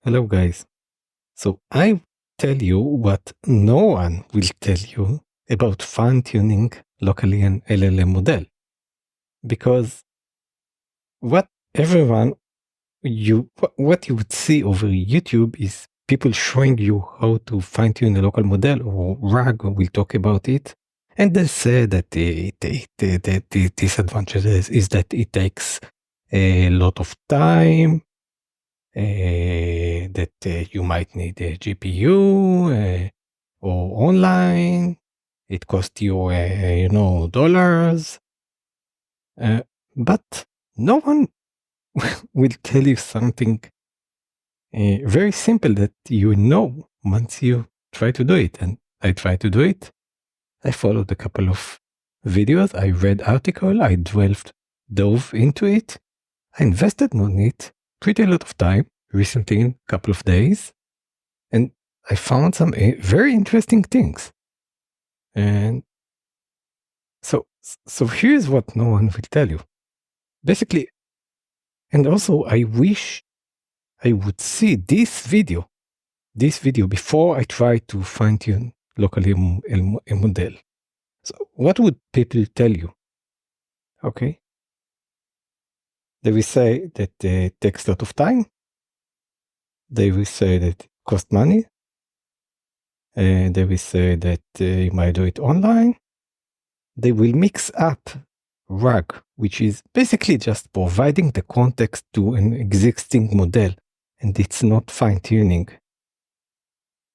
Hello, guys. So I tell you what no one will tell you about fine-tuning locally an LLM model, because what everyone what you would see over YouTube is people showing you how to fine-tune a local model, or RAG will talk about it, and they say that the disadvantages is that it takes a lot of time, that you might need a GPU or online. It costs you, dollars. But no one will tell you something very simple that you know once you try to do it. And I try to do it. I followed a couple of videos. I read article. I dove into it. I invested on it pretty a lot of time recently, in a couple of days, and I found some very interesting things. And so here's what no one will tell you. Basically, and also I wish I would see this video before I try to fine-tune locally a model. So what would people tell you? Okay. They will say that it takes a lot of time. They will say that it costs money. And they will say that you might do it online. They will mix up RAG, which is basically just providing the context to an existing model, and it's not fine-tuning.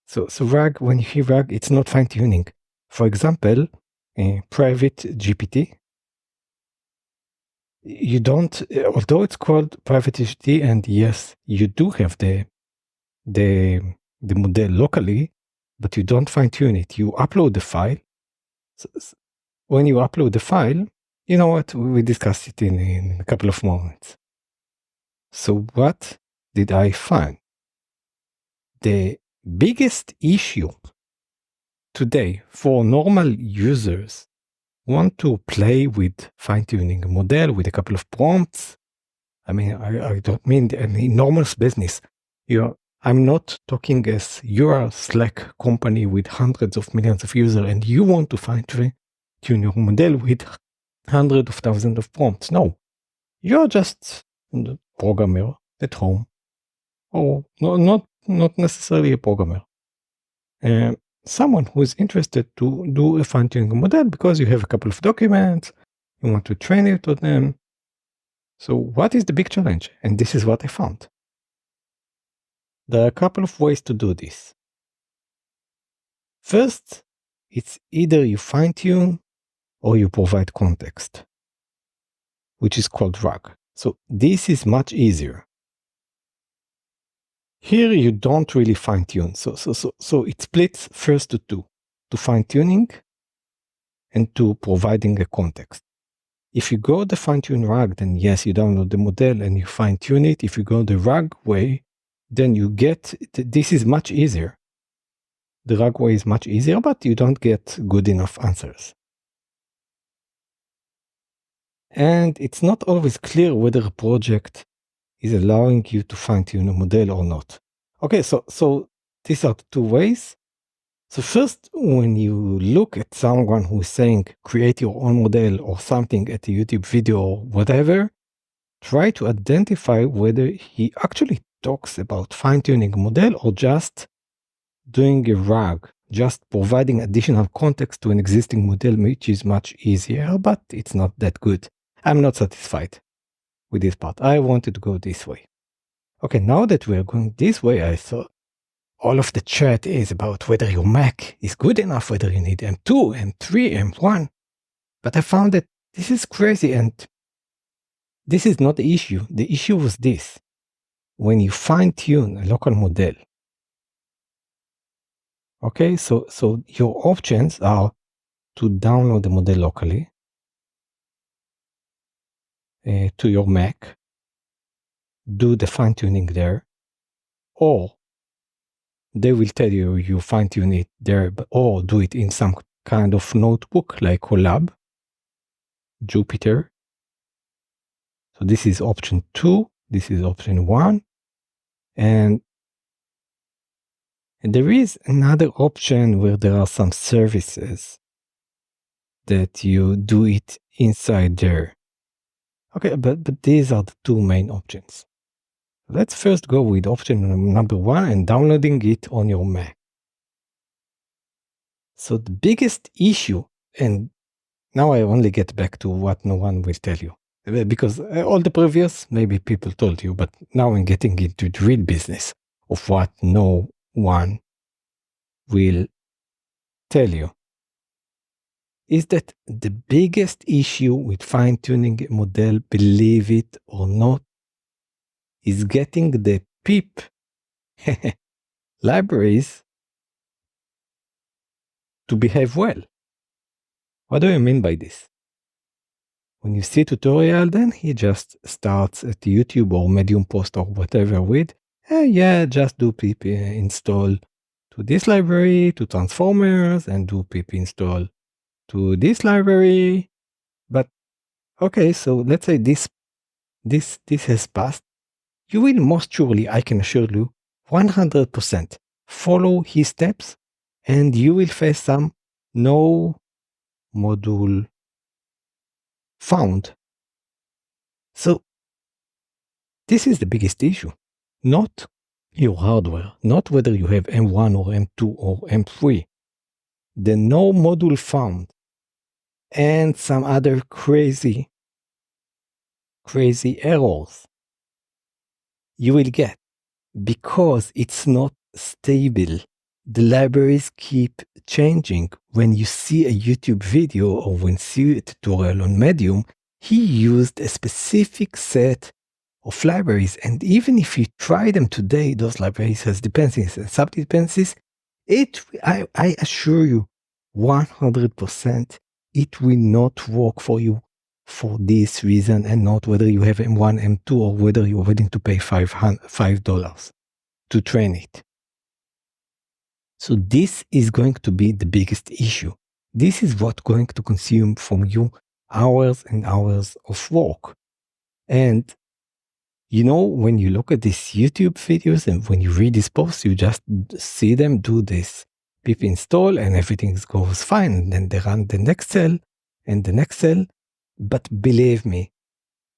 So RAG, when you hear RAG, it's not fine-tuning. For example, private GPT, you don't, although it's called private GPT, and yes, you do have the model locally, but you don't fine-tune it. You upload the file. So when you upload the file, you know what? We discussed it in a couple of moments. So what did I find? The biggest issue today for normal users want to play with fine-tuning a model with a couple of prompts. I mean, I don't mean an enormous business. I'm not talking as you're a Slack company with hundreds of millions of users and you want to fine-tune your model with hundreds of thousands of prompts. No, you're just a programmer at home, or not necessarily a programmer. Someone who is interested to do a fine-tuning model because you have a couple of documents, you want to train it on them. So what is the big challenge? And this is what I found. There are a couple of ways to do this. First, it's either you fine-tune or you provide context, which is called RAG. So this is much easier. Here you don't really fine-tune. So it splits first to two, to fine-tuning and to providing a context. If you go the fine-tune RAG, then yes, you download the model and you fine-tune it. If you go the RAG way, then you get, this is much easier. The RAG way is much easier, but you don't get good enough answers. And it's not always clear whether a project is allowing you to fine-tune a model or not. Okay, so these are the two ways. So first, when you look at someone who's saying create your own model or something at a YouTube video or whatever, try to identify whether he actually talks about fine-tuning a model or just doing a RAG, just providing additional context to an existing model, which is much easier, but it's not that good. I'm not satisfied with this part. I wanted to go this way. Okay, now that we are going this way, I thought all of the chat is about whether your Mac is good enough, whether you need M2, M3, M1. But I found that this is crazy, and this is not the issue. The issue was this. When you fine-tune a local model, okay, so your options are to download the model locally to your Mac, do the fine-tuning there, or they will tell you you fine-tune it there, or do it in some kind of notebook like Colab, Jupyter. So this is option 2, this is option 1. And And there is another option where there are some services that you do it inside there. Okay, but these are the two main options. Let's first go with option number one and downloading it on your Mac. So the biggest issue, and now I only get back to what no one will tell you, because all the previous, maybe people told you, but now I'm getting into the real business of what no one will tell you, is that the biggest issue with fine-tuning a model, believe it or not, is getting the PEEP libraries to behave well. What do you mean by this? When you see a tutorial, then he just starts at YouTube or Medium post or whatever with, just do pip install to this library, to transformers, and do pip install to this library. But okay, so let's say this has passed. You will most surely, I can assure you, 100% follow his steps, and you will face some no module found. So this is the biggest issue, not your hardware, not whether you have M1 or M2 or M3. The no module found and some other crazy errors you will get because it's not stable. The libraries keep changing. When you see a YouTube video or when you see a tutorial on Medium, he used a specific set of libraries. And even if you try them today, those libraries has dependencies and sub-dependencies, I assure you 100% it will not work for you for this reason, and not whether you have M1, M2, or whether you're willing to pay $5 to train it. So this is going to be the biggest issue. This is what's going to consume from you hours and hours of work. And you know, when you look at these YouTube videos and when you read these posts, you just see them do this pip install and everything goes fine. And then they run the next cell and the next cell. But believe me,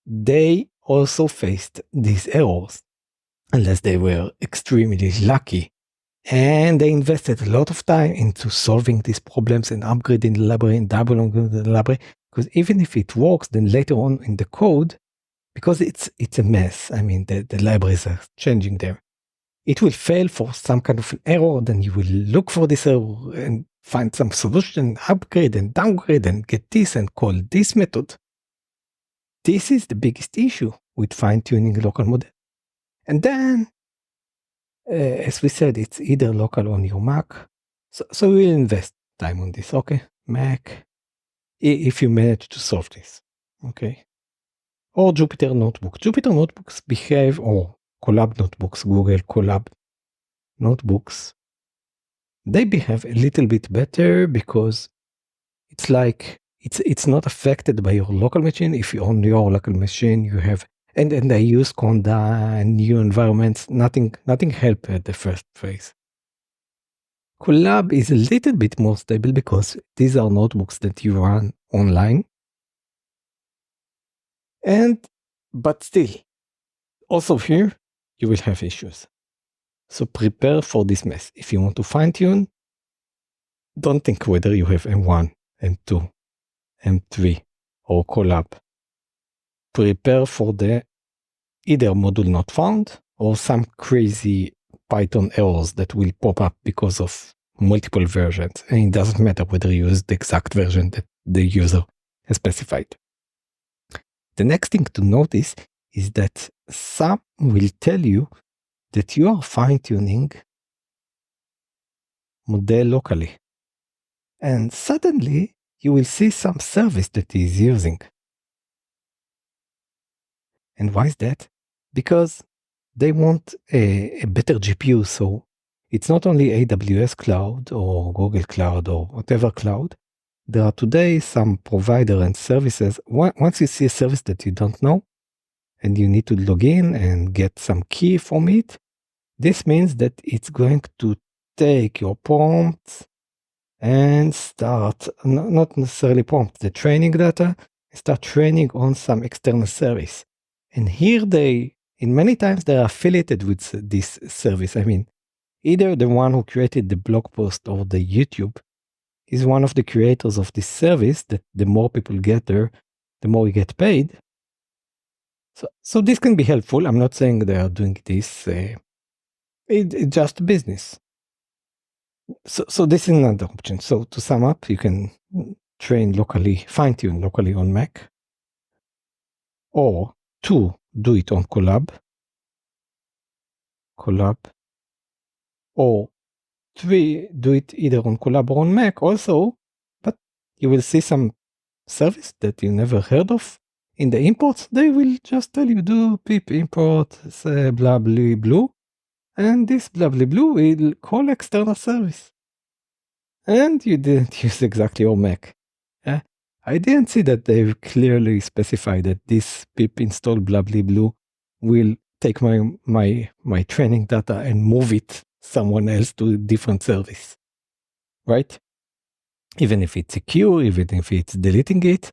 they also faced these errors, unless they were extremely lucky. And they invested a lot of time into solving these problems and upgrading the library and doubling the library. Because even if it works, then later on in the code, because it's a mess, I mean, the libraries are changing there. It will fail for some kind of an error, then you will look for this error and find some solution, upgrade and downgrade and get this and call this method. This is the biggest issue with fine-tuning a local model. And then, as we said, it's either local on your Mac. So we'll invest time on this, okay? Mac, if you manage to solve this, okay? Or Jupyter Notebook. Jupyter Notebooks behave, or Colab Notebooks, Google Colab Notebooks, they behave a little bit better because it's like, it's not affected by your local machine. If you own your local machine, you have, and they use Conda and new environments, nothing help at the first phase. Colab is a little bit more stable because these are notebooks that you run online. But still, also here, you will have issues. So prepare for this mess. If you want to fine tune, don't think whether you have M1, M2, M3, or Colab. Prepare for the either module not found or some crazy Python errors that will pop up because of multiple versions. And it doesn't matter whether you use the exact version that the user has specified. The next thing to notice is that some will tell you that you are fine-tuning model locally. And suddenly you will see some service that is using. And why is that? Because they want a better GPU. So it's not only AWS cloud or Google cloud or whatever cloud. There are today some provider and services. Once you see a service that you don't know and you need to log in and get some key from it, this means that it's going to take your prompts and start, not necessarily prompts, the training data, start training on some external service. And here in many times, they're affiliated with this service. I mean, either the one who created the blog post or the YouTube is one of the creators of this service, that the more people get there, the more you get paid. So this can be helpful. I'm not saying they are doing this. It's just business. So this is another option. So to sum up, you can train locally, fine-tune locally on Mac, or 2, do it on Colab, or 3, do it either on Colab or on Mac also, but you will see some service that you never heard of. In the imports, they will just tell you, do pip import, say blah blah blue, and this blah blah blue will call external service. And you didn't use exactly your Mac. I didn't see that they've clearly specified that this pip install blah blah blue will take my training data and move it someone else to a different service, right? Even if it's secure, even if it's deleting it,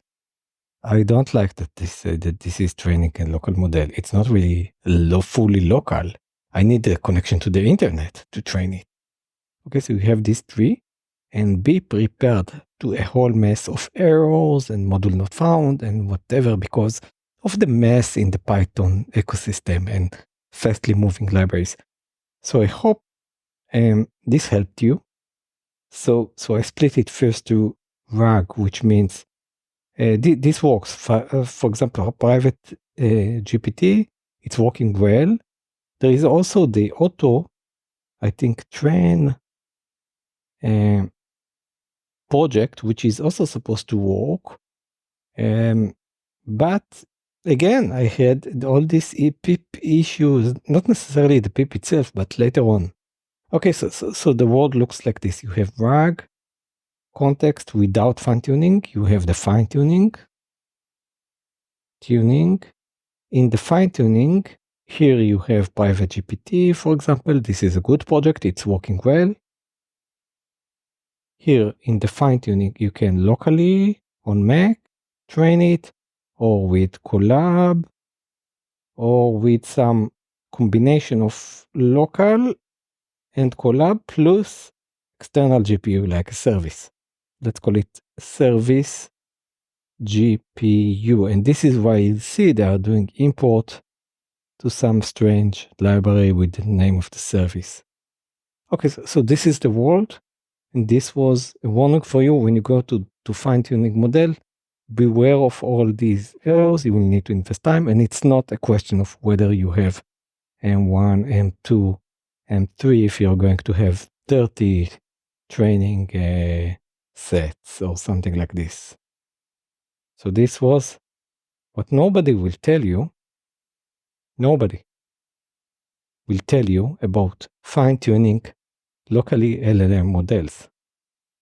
I don't like that this is training a local model. It's not really fully local. I need a connection to the internet to train it. Okay, so you have these 3, and be prepared to a whole mess of errors and module not found and whatever, because of the mess in the Python ecosystem and fastly moving libraries. So I hope this helped you. So I split it first to RAG, which means this works. For example, a private GPT, it's working well. There is also the auto, I think, train project, which is also supposed to work. But again, I had all these pip issues, not necessarily the pip itself, but later on. Okay, so the world looks like this. You have RAG context without fine tuning. You have the fine tuning. In the fine tuning, here you have private GPT, for example. This is a good project. It's working well. Here in the fine tuning, you can locally on Mac train it, or with Colab, or with some combination of local and Colab plus external GPU, like a service. Let's call it service GPU. And this is why you see they are doing import to some strange library with the name of the service. Okay, so this is the world. And this was a warning for you when you go to fine-tuning model. Beware of all these errors. You will need to invest time. And it's not a question of whether you have M1, M2, M3, if you're going to have 30 training sets or something like this. So this was what nobody will tell you. Nobody will tell you about fine-tuning locally LLM models.